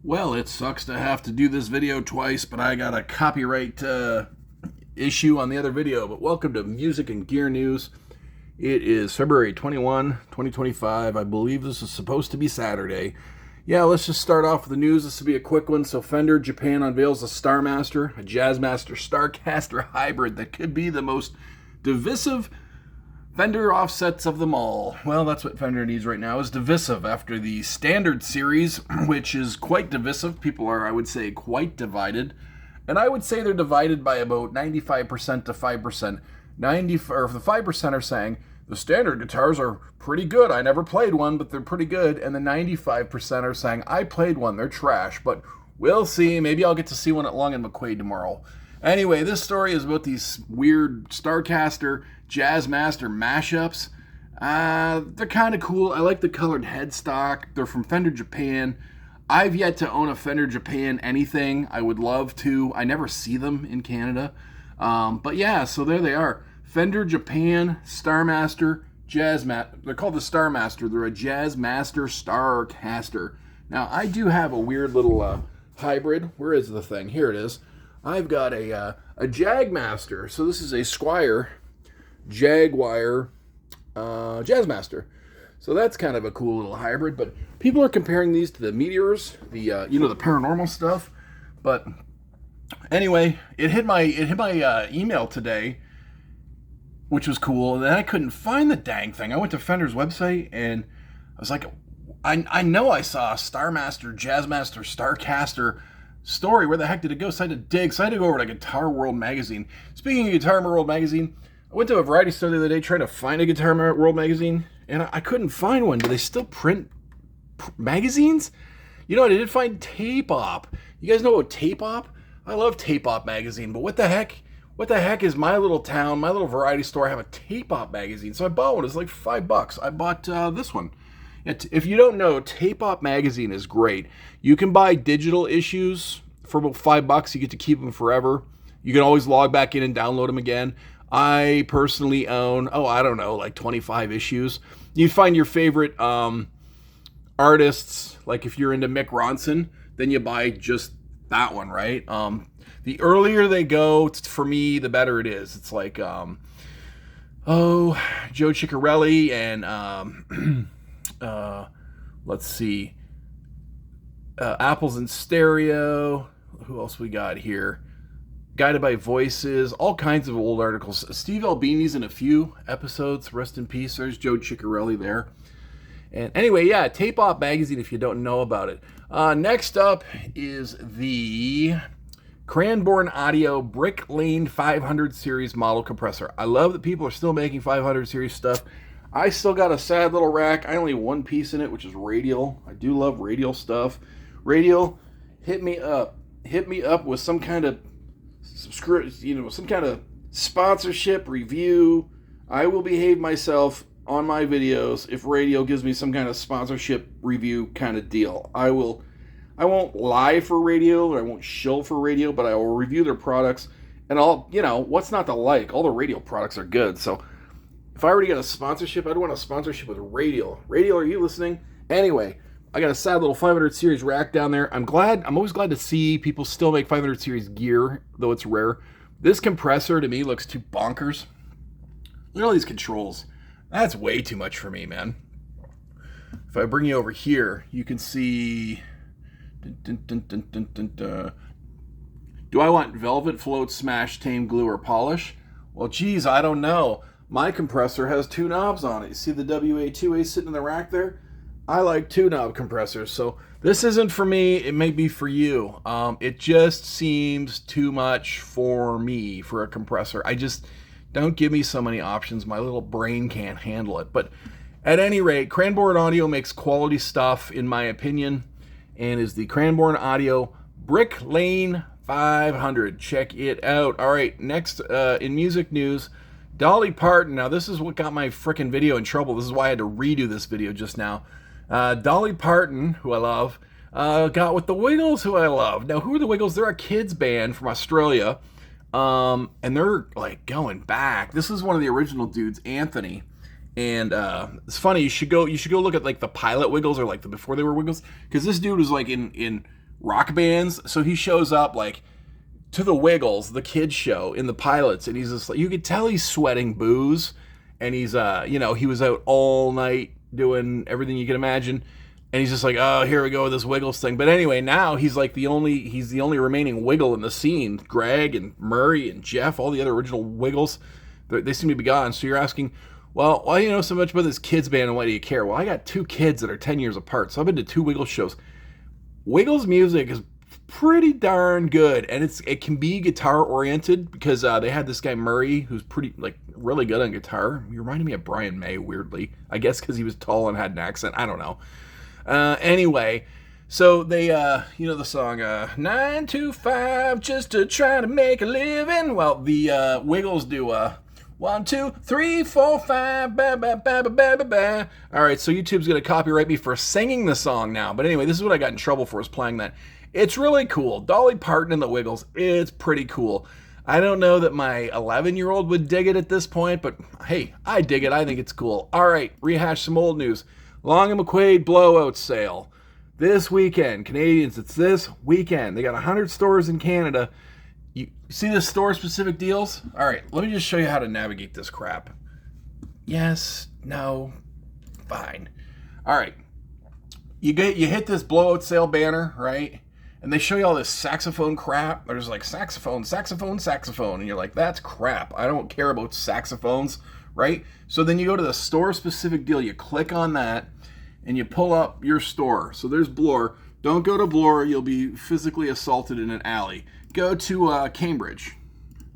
Well, it sucks to have to do this video twice, but I got a copyright issue on the other video. But welcome to Music and Gear News. It is February 21, 2025. I believe this is supposed to be Saturday. Yeah, let's just start off with the news. This will be a quick one. So Fender Japan unveils a Starmaster, a Jazzmaster Starcaster hybrid that could be the most divisive Fender offsets of them all. Well, that's what Fender needs right now, is divisive. After the standard series, which is quite divisive, people are, I would say, quite divided. And I would say they're divided by about 95% to 5%. Or the 5% are saying, the standard guitars are pretty good. I never played one, but they're pretty good. And the 95% are saying, I played one, they're trash. But we'll see. Maybe I'll get to see one at Long and McQuaid tomorrow. Anyway, this story is about these weird Starcaster Jazzmaster mashups. They're kind of cool. I like the colored headstock. They're from Fender Japan. I've yet to own a Fender Japan anything. I would love to. I never see them in Canada. But yeah, so there they are. Fender Japan Starmaster Jazzmaster. They're called the Starmaster. They're a Jazzmaster Starcaster. Now, I do have a weird little hybrid. Where is the thing? Here it is. I've got a Jagmaster. So this is a Squier Jaguar Jazzmaster. So that's kind of a cool little hybrid. But people are comparing these to the Meteors, the the paranormal stuff. But anyway, it hit my email today, which was cool. And then I couldn't find the dang thing. I went to Fender's website and I was like, I know I saw a Starmaster Jazzmaster Starcaster story. Where the heck did it go? So I had to dig. So I had to go over to Guitar World magazine. Speaking of Guitar World magazine, I went to a variety store the other day trying to find a Guitar World magazine, and I couldn't find one. Do they still print magazines? You know what? I did find Tape Op. You guys know about Tape Op? I love Tape Op magazine, but what the heck? What the heck is my little town, my little variety store have a Tape Op magazine? So I bought one. It's like $5. I bought this one. If you don't know, Tape Op magazine is great. You can buy digital issues for about $5. You get to keep them forever. You can always log back in and download them again. I personally own, like 25 issues. You find your favorite artists, like if you're into Mick Ronson, then you buy just that one, right? The earlier they go, for me, the better it is. It's like, Joe Ciccarelli and, let's see, Apples in Stereo. Who else we got here? Guided by Voices, all kinds of old articles. Steve Albini's in a few episodes. Rest in peace. There's Joe Ciccarelli there. And anyway, yeah, Tape Op magazine if you don't know about it. Next up is the Cranborne Audio Brick Lane 500 series model compressor. I love that people are still making 500 series stuff. I still got a sad little rack. I only have one piece in it, which is Radial. I do love Radial stuff. Radial, hit me up. Hit me up with some kind of some kind of sponsorship review. I will behave myself on my videos if Radial gives me some kind of sponsorship review kind of deal. I won't lie for Radial, or I won't shill for Radial, but I will review their products. And what's not to like? All the Radial products are good. So if I already got a sponsorship, I'd want a sponsorship with Radial. Radial, are you listening? Anyway, I got a sad little 500 series rack down there. I'm always glad to see people still make 500 series gear, though it's rare. This compressor to me looks too bonkers. Look at all these controls. That's way too much for me, man. If I bring you over here, you can see. Do I want velvet, float, smash, tame, glue, or polish? Well, geez, I don't know. My compressor has two knobs on it. You see the WA2A sitting in the rack there? I like two knob compressors, so this isn't for me. It may be for you. It just seems too much for me for a compressor. Don't give me so many options. My little brain can't handle it. But at any rate, Cranborne Audio makes quality stuff, in my opinion, and is the Cranborne Audio Brick Lane 500. Check it out. All right, next in music news, Dolly Parton. Now, this is what got my frickin' video in trouble. This is why I had to redo this video just now. Dolly Parton, who I love, got with the Wiggles, who I love. Now, who are the Wiggles? They're a kids band from Australia, and they're like going back. This is one of the original dudes, Anthony, And it's funny, you should go look at like the pilot Wiggles or like the before they were Wiggles, because this dude was like in rock bands. So he shows up like to the Wiggles, the kids show in the pilots, and he's just like, you could tell he's sweating booze, and he's he was out all night doing everything you can imagine, and he's just like, oh, here we go with this Wiggles thing. But anyway, now he's the only remaining Wiggle in the scene. Greg and Murray and Jeff, all the other original Wiggles, they seem to be gone. So you're asking, well, why do you know so much about this kids band and why do you care? Well, I got 2 kids that are 10 years apart, so I've been to 2 Wiggles shows. Wiggles music is pretty darn good, and it can be guitar oriented because they had this guy Murray who's really good on guitar. He reminded me of Brian May, weirdly, I guess because he was tall and had an accent. I don't know. Anyway, so they the song 9 to 5 just to try to make a living. Well, the Wiggles do 1 2 3 4 5 ba ba ba ba ba ba ba. All right, so YouTube's gonna copyright me for singing the song now, but anyway, this is what I got in trouble for, is playing that. It's really cool. Dolly Parton and the Wiggles, it's pretty cool. I don't know that my 11-year-old would dig it at this point, but hey, I dig it. I think it's cool. All right, rehash some old news. Long & McQuade blowout sale. This weekend, Canadians, it's this weekend. They got 100 stores in Canada. You see the store-specific deals? All right, let me just show you how to navigate this crap. Yes, no, fine. All right, you hit this blowout sale banner, right? And they show you all this saxophone crap. There's like saxophone, saxophone, saxophone. And you're like, that's crap. I don't care about saxophones, right? So then you go to the store-specific deal. You click on that, and you pull up your store. So there's Bloor. Don't go to Bloor. You'll be physically assaulted in an alley. Go to Cambridge.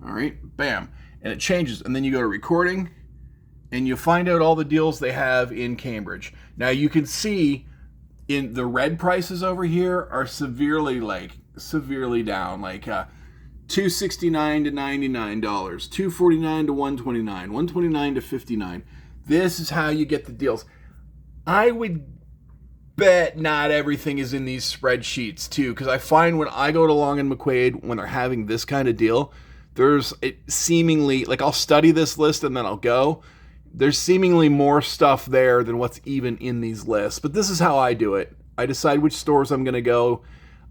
All right, bam. And it changes. And then you go to recording, and you find out all the deals they have in Cambridge. Now you can see in the red prices over here are severely down, like $269 to $99, $249 to $129, $129 to $59. This is how you get the deals. I would bet not everything is in these spreadsheets too, because I find when I go to Long & McQuade, when they're having this kind of deal, there's seemingly, like, I'll study this list and then I'll go. There's seemingly more stuff there than what's even in these lists. But this is how I do it. I decide which stores I'm going to go.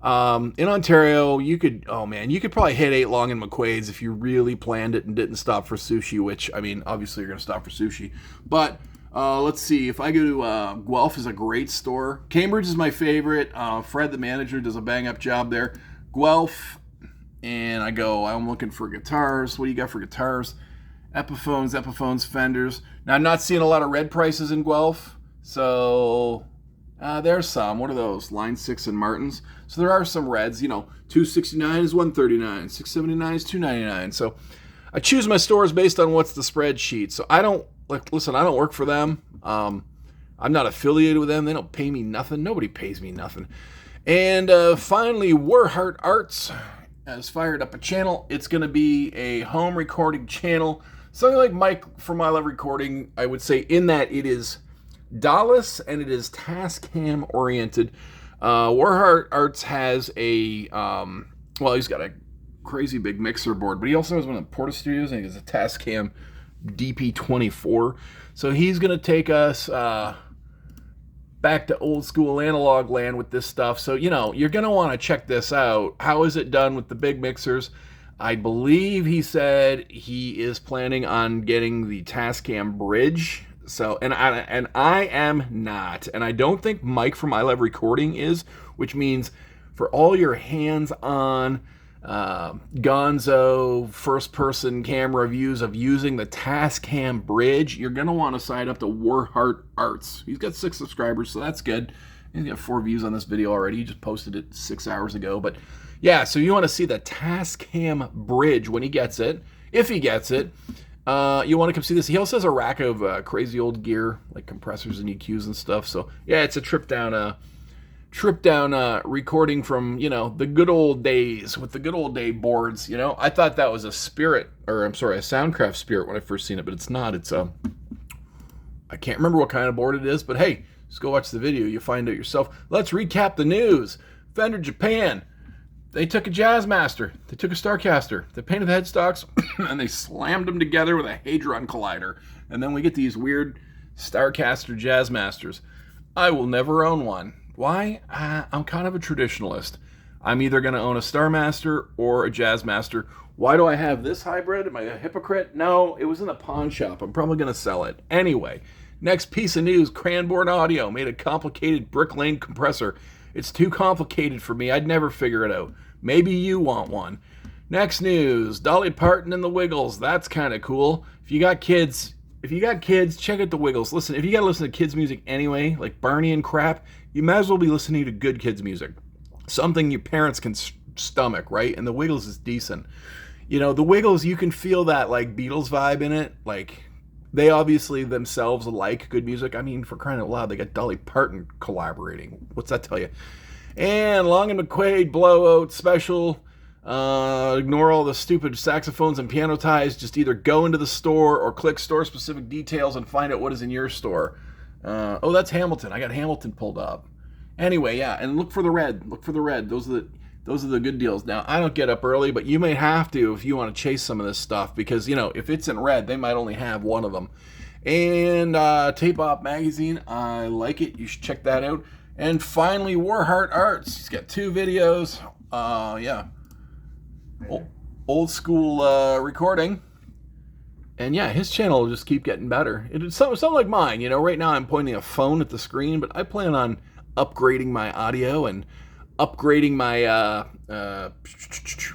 In Ontario, you could probably hit 8 Long & McQuades if you really planned it and didn't stop for sushi, which, I mean, obviously you're going to stop for sushi. But let's see. If I go to Guelph is a great store. Cambridge is my favorite. Fred, the manager, does a bang-up job there. Guelph, and I'm looking for guitars. What do you got for guitars? Epiphones, Fenders. Now, I'm not seeing a lot of red prices in Guelph, so there's some. What are those? Line 6 and Martins. So there are some reds. $269 is $139, $679 is $299. So I choose my stores based on what's the spreadsheet. So I don't work for them. I'm not affiliated with them. They don't pay me nothing. Nobody pays me nothing. And finally, Warheart Arts has fired up a channel. It's going to be a home recording channel. Something like Mike from I Love Recording, I would say, in that it is DAWless and it is Tascam oriented. Warheart Arts has he's got a crazy big mixer board, but he also has one of the Porta Studios, and he has a Tascam DP24. So he's going to take us back to old school analog land with this stuff. So, you're going to want to check this out. How is it done with the big mixers? I believe he said he is planning on getting the Tascam Bridge. So, and I am not. And I don't think Mike from I Love Recording is, which means for all your hands-on gonzo first-person camera views of using the Tascam Bridge, you're going to want to sign up to Warheart Arts. He's got 6 subscribers, so that's good. He's got 4 views on this video already. He just posted it 6 hours ago. But yeah, so you want to see the Tascam Bridge when he gets it, if he gets it. You want to come see this. He also has a rack of crazy old gear, like compressors and EQs and stuff. So yeah, it's a trip down recording from, the good old days with the good old day boards. I thought that was a Soundcraft Spirit when I first seen it, but it's not. It's I can't remember what kind of board it is, but hey, just go watch the video. You'll find out yourself. Let's recap the news. Fender Japan. They took a Jazzmaster. They took a Starcaster. They painted the headstocks, and they slammed them together with a Hadron Collider. And then we get these weird Starcaster Jazzmasters. I will never own one. Why? I'm kind of a traditionalist. I'm either going to own a Starmaster or a Jazzmaster. Why do I have this hybrid? Am I a hypocrite? No, it was in a pawn shop. I'm probably going to sell it. Anyway, next piece of news, Cranborne Audio made a complicated Brick Lane compressor. It's too complicated for me. I'd never figure it out. Maybe you want one. Next news, Dolly Parton and the Wiggles. That's kind of cool. If you got kids, check out the Wiggles. Listen, if you got to listen to kids music anyway, like Barney and crap, you might as well be listening to good kids music. Something your parents can stomach, right? And the Wiggles is decent. You know, the Wiggles, you can feel that like Beatles vibe in it. Like, they obviously themselves like good music. I mean, for crying out loud, they got Dolly Parton collaborating. What's that tell you? And Long and McQuaid blowout special. Ignore all the stupid saxophones and piano ties. Just either go into the store or click store-specific details and find out what is in your store. Oh, that's Hamilton. I got Hamilton pulled up. Anyway, yeah, and look for the red. Look for the red. Those are the good deals. Now, I don't get up early, but you may have to if you want to chase some of this stuff because, you know, if it's in red, they might only have one of them. And Tape Op magazine, I like it. You should check that out. And finally, Warheart Arts. He's got 2 videos. Yeah. Old school recording. And yeah, his channel will just keep getting better. It's something like mine. You know, right now I'm pointing a phone at the screen, but I plan on upgrading my audio and upgrading my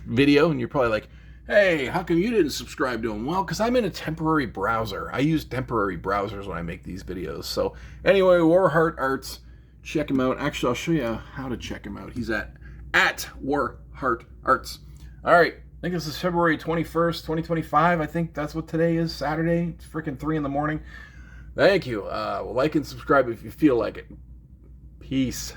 video. And you're probably like, hey, how come you didn't subscribe to him? Well, because I'm in a temporary browser. I use temporary browsers when I make these videos. So anyway, Warheart Arts, check him out. Actually, I'll show you how to check him out. He's at Warheart Arts. All right, I think this is February 21st, 2025. I think that's what today is, Saturday. It's freaking 3 in the morning. Thank you. Like and subscribe if you feel like it. Peace.